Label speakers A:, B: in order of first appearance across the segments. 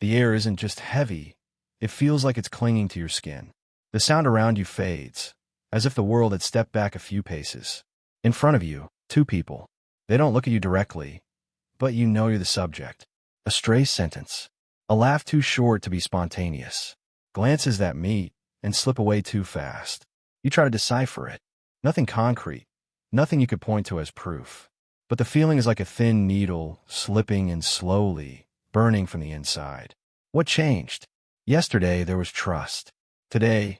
A: The air isn't just heavy, it feels like it's clinging to your skin. The sound around you fades, as if the world had stepped back a few paces. In front of you, two people. They don't look at you directly, but you know you're the subject. A stray sentence. A laugh too short to be spontaneous. Glances that meet and slip away too fast. You try to decipher it. Nothing concrete. Nothing you could point to as proof. But the feeling is like a thin needle, slipping and slowly burning from the inside. What changed? Yesterday there was trust. Today,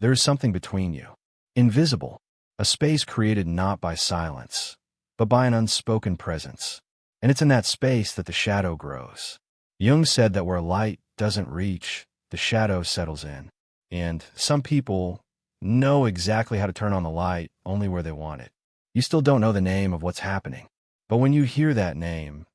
A: there is something between you. Invisible. A space created not by silence, but by an unspoken presence. And it's in that space that the shadow grows. Jung said that where light doesn't reach, the shadow settles in. And some people know exactly how to turn on the light only where they want it. You still don't know the name of what's happening. But when you hear that name,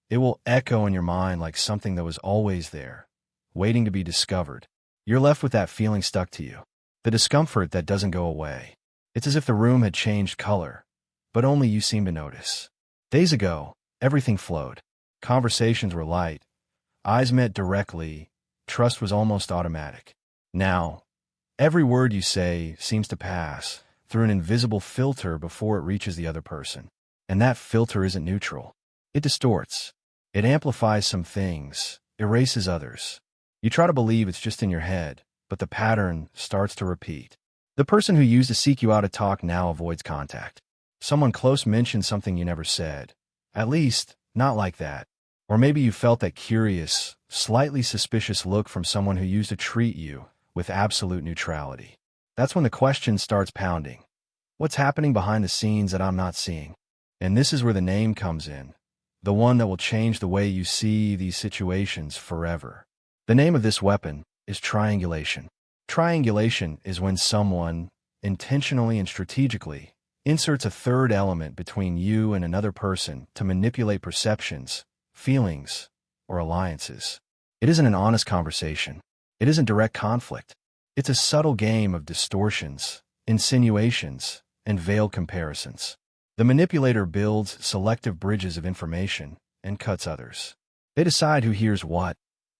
A: it will echo in your mind like something that was always there, waiting to be discovered. You're left with that feeling stuck to you. The discomfort that doesn't go away. It's as if the room had changed color, but only you seem to notice. Days ago, everything flowed. Conversations were light. Eyes met directly. Trust was almost automatic. Now, every word you say seems to pass through an invisible filter before it reaches the other person. And that filter isn't neutral. It distorts. It amplifies some things, erases others. You try to believe it's just in your head, but the pattern starts to repeat. The person who used to seek you out to talk now avoids contact. Someone close mentioned something you never said. At least, not like that. Or maybe you felt that curious, slightly suspicious look from someone who used to treat you with absolute neutrality. That's when the question starts pounding. What's happening behind the scenes that I'm not seeing? And this is where the name comes in. The one that will change the way you see these situations forever. The name of this weapon is triangulation. Triangulation is when someone, intentionally and strategically, inserts a third element between you and another person to manipulate perceptions, feelings, or alliances. It isn't an honest conversation. It isn't direct conflict. It's a subtle game of distortions, insinuations, and veiled comparisons. The manipulator builds selective bridges of information and cuts others. They decide who hears what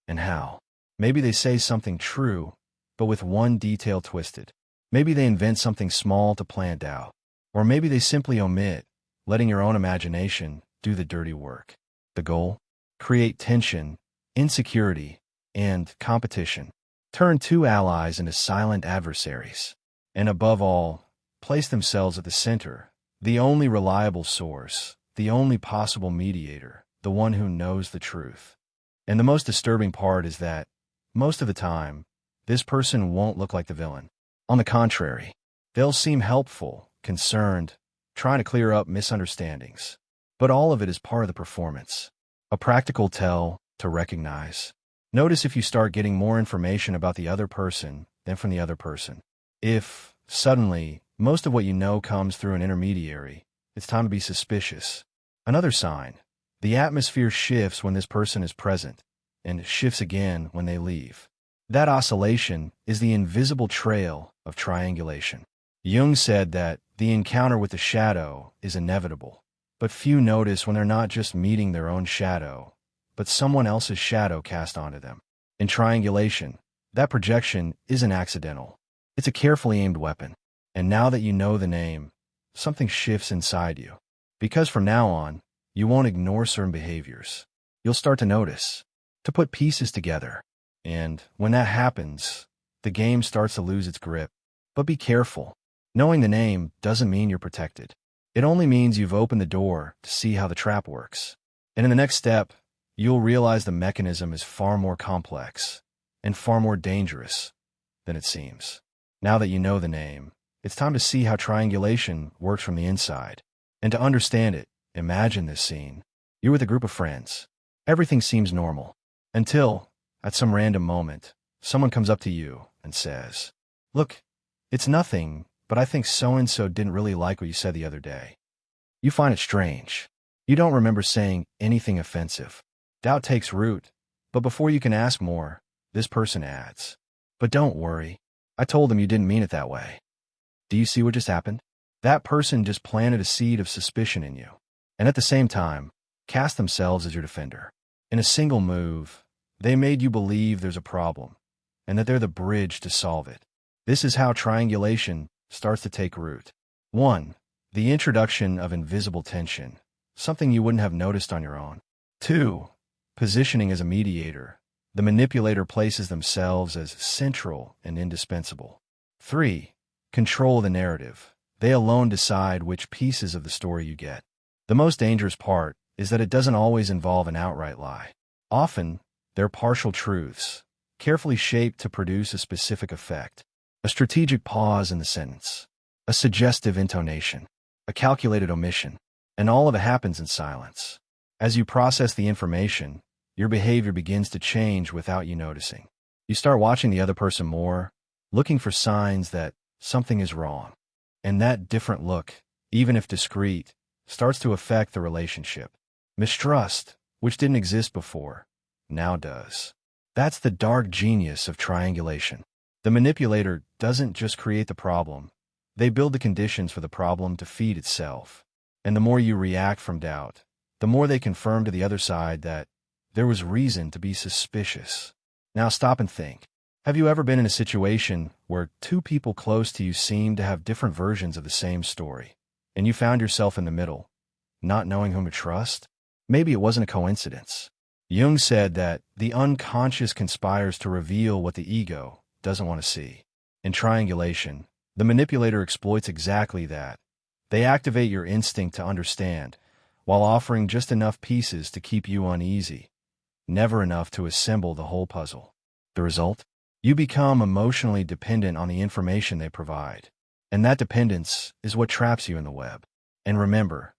A: and how. Maybe they say something true, but with one detail twisted. Maybe they invent something small to plant doubt. Or maybe they simply omit, letting your own imagination do the dirty work. The goal? Create tension, insecurity, and competition. Turn two allies into silent adversaries. And above all, place themselves at the center, the only reliable source, the only possible mediator, the one who knows the truth. And the most disturbing part is that, most of the time, this person won't look like the villain. On the contrary, they'll seem helpful, concerned, trying to clear up misunderstandings. But all of it is part of the performance. A practical tell to recognize. Notice if you start getting more information about the other person than from the other person. If, suddenly, most of what you know comes through an intermediary, it's time to be suspicious. Another sign. The atmosphere shifts when this person is present, and shifts again when they leave. That oscillation is the invisible trail of triangulation. Jung said that the encounter with the shadow is inevitable, but few notice when they're not just meeting their own shadow, but someone else's shadow cast onto them. In triangulation, that projection isn't accidental. It's a carefully aimed weapon. And now that you know the name, something shifts inside you. Because from now on, you won't ignore certain behaviors. You'll start to notice, to put pieces together. And when that happens, the game starts to lose its grip. But be careful. Knowing the name doesn't mean you're protected. It only means you've opened the door to see how the trap works. And in the next step, you'll realize the mechanism is far more complex and far more dangerous than it seems. Now that you know the name, it's time to see how triangulation works from the inside. And to understand it, imagine this scene. You're with a group of friends. Everything seems normal. Until, at some random moment, someone comes up to you and says, "Look, it's nothing, but I think so-and-so didn't really like what you said the other day." You find it strange. You don't remember saying anything offensive. Doubt takes root, but before you can ask more, this person adds, "But don't worry. I told them you didn't mean it that way." Do you see what just happened? That person just planted a seed of suspicion in you, and at the same time, cast themselves as your defender. In a single move, They made you believe there's a problem, and that they're the bridge to solve it. This is how triangulation starts to take root. 1. The introduction of invisible tension, something you wouldn't have noticed on your own. 2. Positioning as a mediator. The manipulator places themselves as central and indispensable. 3. Control the narrative. They alone decide which pieces of the story you get. The most dangerous part is that it doesn't always involve an outright lie. Often, they're partial truths, carefully shaped to produce a specific effect. A strategic pause in the sentence, a suggestive intonation, a calculated omission, and all of it happens in silence. As you process the information, your behavior begins to change without you noticing. You start watching the other person more, looking for signs that something is wrong. And that different look, even if discreet, starts to affect the relationship. Mistrust, which didn't exist before, now does. That's the dark genius of triangulation. The manipulator doesn't just create the problem, they build the conditions for the problem to feed itself. And the more you react from doubt, the more they confirm to the other side that there was reason to be suspicious. Now stop and think. Have you ever been in a situation where two people close to you seemed to have different versions of the same story, and you found yourself in the middle, not knowing whom to trust? Maybe it wasn't a coincidence. Jung said that the unconscious conspires to reveal what the ego doesn't want to see. In triangulation, the manipulator exploits exactly that. They activate your instinct to understand, while offering just enough pieces to keep you uneasy, never enough to assemble the whole puzzle. The result? You become emotionally dependent on the information they provide. And that dependence is what traps you in the web. And remember,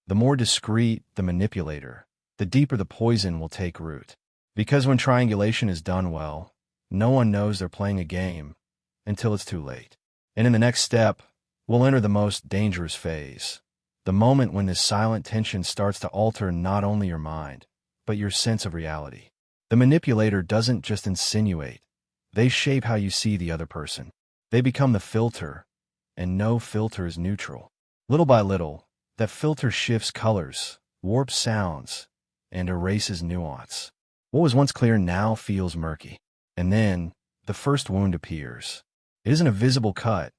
A: the more discreet the manipulator, the deeper the poison will take root. Because when triangulation is done well, no one knows they're playing a game until it's too late. And in the next step, we'll enter the most dangerous phase. The moment when this silent tension starts to alter not only your mind, but your sense of reality. The manipulator doesn't just insinuate. They shape how you see the other person. They become the filter, and no filter is neutral. Little by little, that filter shifts colors, warps sounds, and erases nuance. What was once clear now feels murky. And then, the first wound appears. It isn't a visible cut,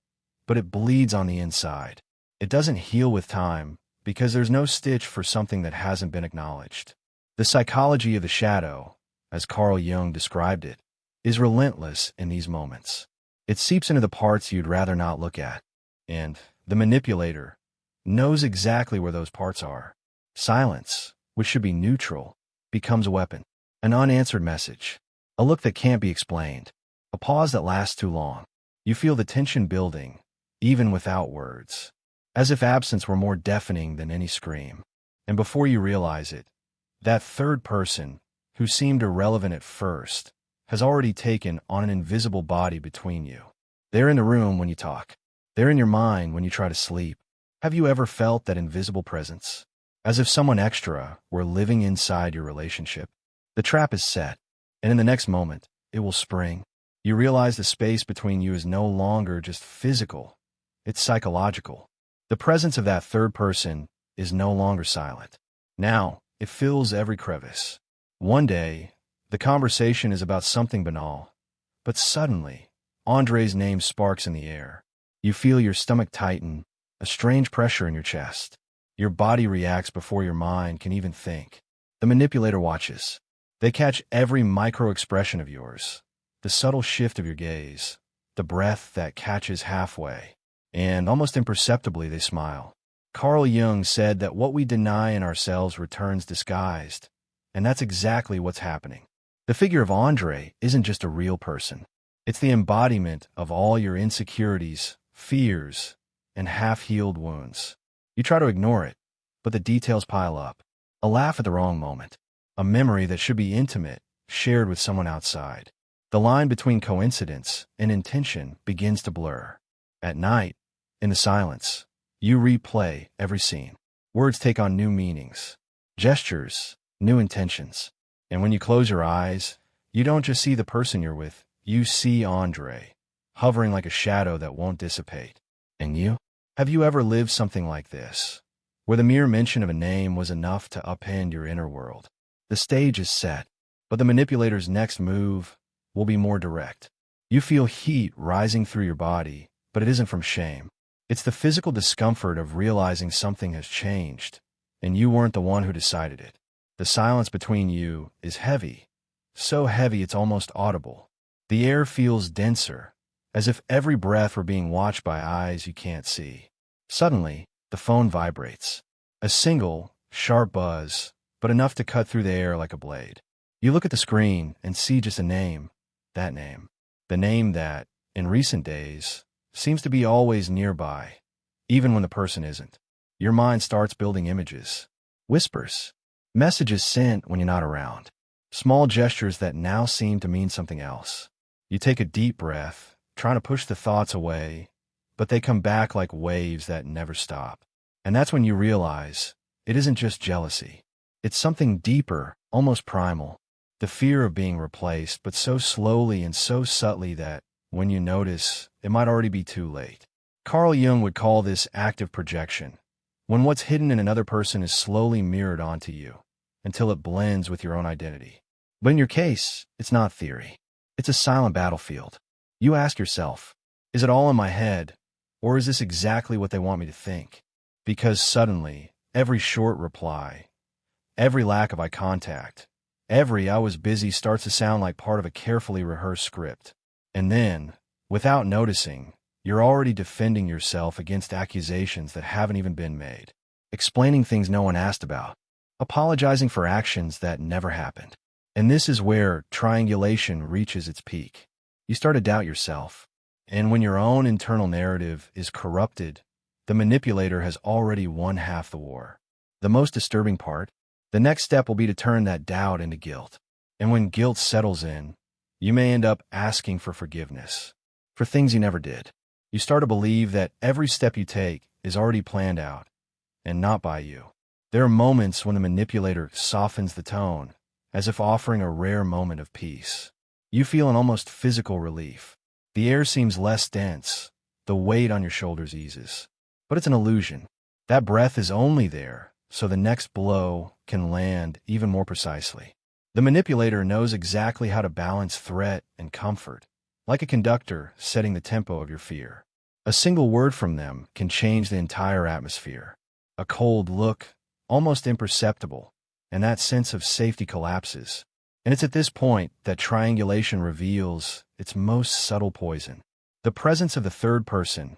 A: but it bleeds on the inside. It doesn't heal with time, because there's no stitch for something that hasn't been acknowledged. The psychology of the shadow, as Carl Jung described it, is relentless in these moments. It seeps into the parts you'd rather not look at. And the manipulator knows exactly where those parts are. Silence, which should be neutral, becomes a weapon. An unanswered message. A look that can't be explained. A pause that lasts too long. You feel the tension building, even without words. As if absence were more deafening than any scream. And before you realize it, that third person, who seemed irrelevant at first, has already taken on an invisible body between you. They're in the room when you talk. They're in your mind when you try to sleep. Have you ever felt that invisible presence? As if someone extra were living inside your relationship? The trap is set, and in the next moment, it will spring. You realize the space between you is no longer just physical, it's psychological. The presence of that third person is no longer silent. Now, it fills every crevice. One day, the conversation is about something banal, but suddenly, Andre's name sparks in the air. You feel your stomach tighten, a strange pressure in your chest. Your body reacts before your mind can even think. The manipulator watches. They catch every micro-expression of yours, the subtle shift of your gaze, the breath that catches halfway, and almost imperceptibly they smile. Carl Jung said that what we deny in ourselves returns disguised, and that's exactly what's happening. The figure of Andre isn't just a real person. It's the embodiment of all your insecurities, fears, and half-healed wounds. You try to ignore it, but the details pile up. A laugh at the wrong moment. A memory that should be intimate, shared with someone outside. The line between coincidence and intention begins to blur. At night, in the silence, you replay every scene. Words take on new meanings. Gestures, new intentions. And when you close your eyes, you don't just see the person you're with, you see Andre, hovering like a shadow that won't dissipate. And you? Have you ever lived something like this, where the mere mention of a name was enough to upend your inner world? The stage is set. But the manipulator's next move will be more direct. You feel heat rising through your body, but it isn't from shame. It's the physical discomfort of realizing something has changed, and you weren't the one who decided it. The silence between you is heavy, so heavy it's almost audible. The air feels denser, as if every breath were being watched by eyes you can't see. Suddenly, the phone vibrates. A single, sharp buzz, but enough to cut through the air like a blade. You look at the screen and see just a name, that name. The name that, in recent days, seems to be always nearby, even when the person isn't. Your mind starts building images, whispers, messages sent when you're not around, small gestures that now seem to mean something else. You take a deep breath, trying to push the thoughts away, but they come back like waves that never stop. And that's when you realize it isn't just jealousy. It's something deeper, almost primal. The fear of being replaced, but so slowly and so subtly that, when you notice, it might already be too late. Carl Jung would call this active projection, when what's hidden in another person is slowly mirrored onto you, until it blends with your own identity. But in your case, it's not theory. It's a silent battlefield. You ask yourself, is it all in my head, or is this exactly what they want me to think? Because suddenly, every short reply, every lack of eye contact, every "I was busy" starts to sound like part of a carefully rehearsed script. And then, without noticing, you're already defending yourself against accusations that haven't even been made, explaining things no one asked about, apologizing for actions that never happened. And this is where triangulation reaches its peak. You start to doubt yourself. And when your own internal narrative is corrupted, the manipulator has already won half the war. The most disturbing part? The next step will be to turn that doubt into guilt. And when guilt settles in, you may end up asking for forgiveness for things you never did. You start to believe that every step you take is already planned out, and not by you. There are moments when the manipulator softens the tone, as if offering a rare moment of peace. You feel an almost physical relief. The air seems less dense, the weight on your shoulders eases. But it's an illusion. That breath is only there so the next blow can land even more precisely. The manipulator knows exactly how to balance threat and comfort, like a conductor setting the tempo of your fear. A single word from them can change the entire atmosphere. A cold look, almost imperceptible, and that sense of safety collapses. And it's at this point that triangulation reveals its most subtle poison. The presence of the third person,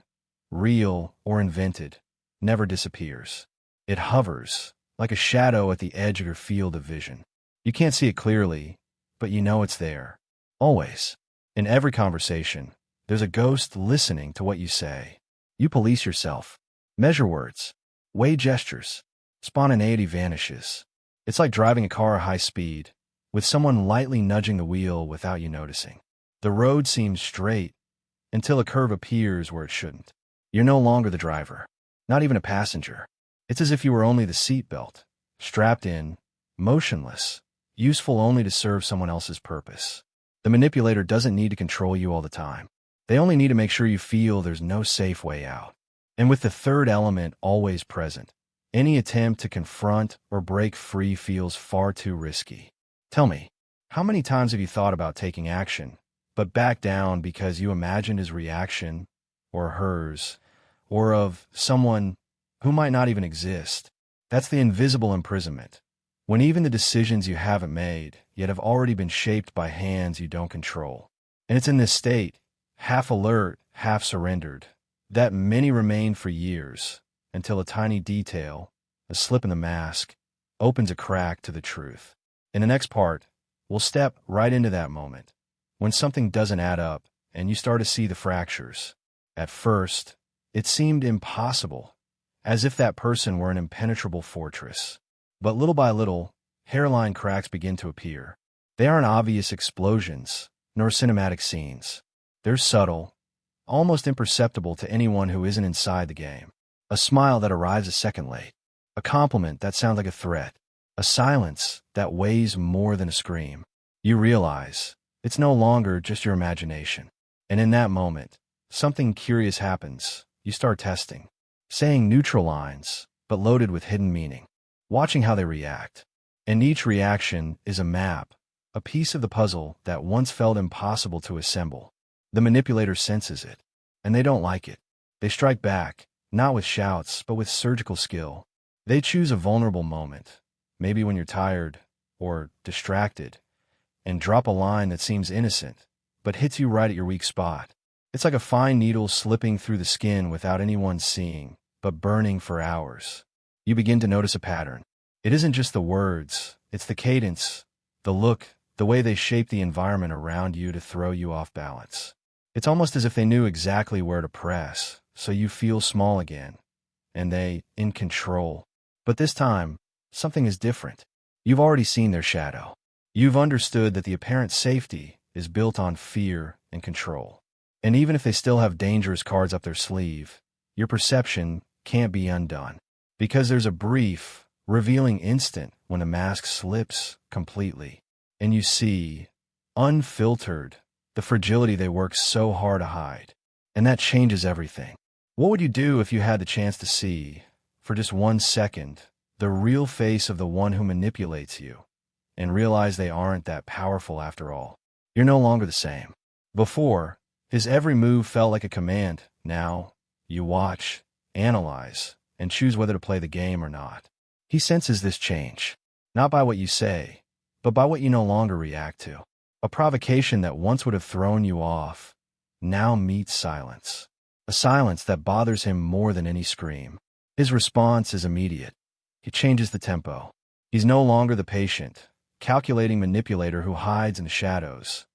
A: real or invented, never disappears. It hovers, like a shadow at the edge of your field of vision. You can't see it clearly, but you know it's there. Always. In every conversation, there's a ghost listening to what you say. You police yourself. Measure words. Weigh gestures. Spontaneity vanishes. It's like driving a car at high speed, with someone lightly nudging the wheel without you noticing. The road seems straight until a curve appears where it shouldn't. You're no longer the driver, not even a passenger. It's as if you were only the seatbelt, strapped in, motionless, useful only to serve someone else's purpose. The manipulator doesn't need to control you all the time. They only need to make sure you feel there's no safe way out. And with the third element always present, any attempt to confront or break free feels far too risky. Tell me, how many times have you thought about taking action, but backed down because you imagined his reaction, or hers, or of someone who might not even exist? That's the invisible imprisonment. When even the decisions you haven't made, yet have already been shaped by hands you don't control. And it's in this state, half alert, half surrendered, that many remain for years, until a tiny detail, a slip in the mask, opens a crack to the truth. In the next part, we'll step right into that moment, when something doesn't add up, and you start to see the fractures. At first, it seemed impossible, as if that person were an impenetrable fortress. But little by little, hairline cracks begin to appear. They aren't obvious explosions, nor cinematic scenes. They're subtle, almost imperceptible to anyone who isn't inside the game. A smile that arrives a second late. A compliment that sounds like a threat. A silence that weighs more than a scream. You realize it's no longer just your imagination. And in that moment, something curious happens. You start testing, saying neutral lines, but loaded with hidden meaning. Watching how they react. And each reaction is a map, a piece of the puzzle that once felt impossible to assemble. The manipulator senses it, and they don't like it. They strike back, not with shouts, but with surgical skill. They choose a vulnerable moment, maybe when you're tired or distracted, and drop a line that seems innocent, but hits you right at your weak spot. It's like a fine needle slipping through the skin without anyone seeing, but burning for hours. You begin to notice a pattern. It isn't just the words, it's the cadence, the look, the way they shape the environment around you to throw you off balance. It's almost as if they knew exactly where to press, so you feel small again, and they, in control. But this time, something is different. You've already seen their shadow. You've understood that the apparent safety is built on fear and control. And even if they still have dangerous cards up their sleeve, your perception can't be undone. Because there's a brief, revealing instant when a mask slips completely, and you see, unfiltered, the fragility they work so hard to hide. And that changes everything. What would you do if you had the chance to see, for just 1 second, the real face of the one who manipulates you, and realize they aren't that powerful after all? You're no longer the same. Before, his every move felt like a command. Now, you watch, analyze, and choose whether to play the game or not. He senses this change, not by what you say, but by what you no longer react to. A provocation that once would have thrown you off, now meets silence. A silence that bothers him more than any scream. His response is immediate. He changes the tempo. He's no longer the patient, calculating manipulator who hides in the shadows.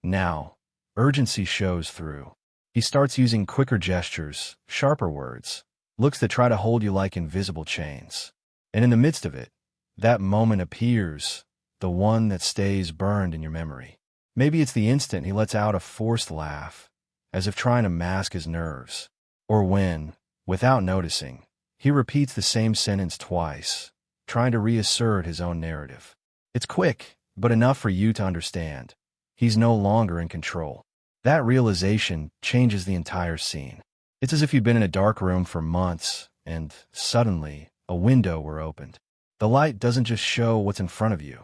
A: Now, urgency shows through. He starts using quicker gestures, sharper words, looks that try to hold you like invisible chains. And in the midst of it, that moment appears, the one that stays burned in your memory. Maybe it's the instant he lets out a forced laugh, as if trying to mask his nerves. Or when, without noticing, he repeats the same sentence twice, trying to reassert his own narrative. It's quick, but enough for you to understand. He's no longer in control. That realization changes the entire scene. It's as if you've been in a dark room for months, and suddenly, a window were opened. The light doesn't just show what's in front of you,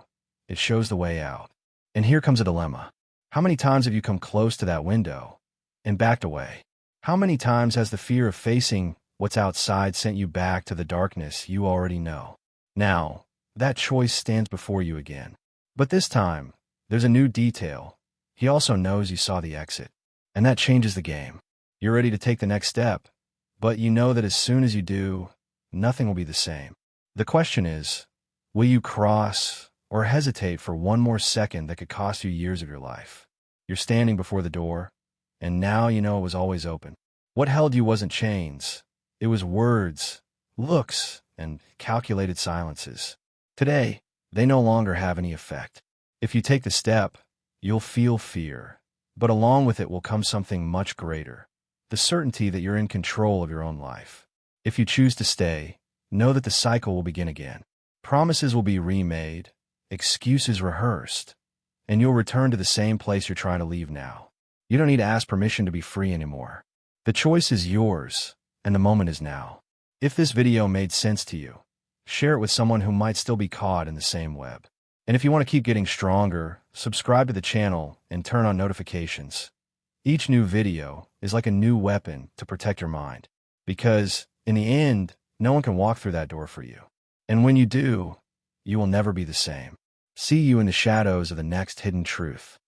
A: it shows the way out. And here comes a dilemma. How many times have you come close to that window and backed away? How many times has the fear of facing what's outside sent you back to the darkness you already know? Now, that choice stands before you again. But this time, there's a new detail. He also knows you saw the exit, and that changes the game. You're ready to take the next step, but you know that as soon as you do, nothing will be the same. The question is, will you cross or hesitate for one more second that could cost you years of your life? You're standing before the door, and now you know it was always open. What held you wasn't chains. It was words, looks, and calculated silences. Today, they no longer have any effect. If you take the step, you'll feel fear, but along with it will come something much greater. The certainty that you're in control of your own life. If you choose to stay, know that the cycle will begin again. Promises will be remade, excuses rehearsed, and you'll return to the same place you're trying to leave now. You don't need to ask permission to be free anymore. The choice is yours, and the moment is now. If this video made sense to you, share it with someone who might still be caught in the same web. And if you want to keep getting stronger, subscribe to the channel and turn on notifications. Each new video is like a new weapon to protect your mind. Because, in the end, no one can walk through that door for you. And when you do, you will never be the same. See you in the shadows of the next hidden truth.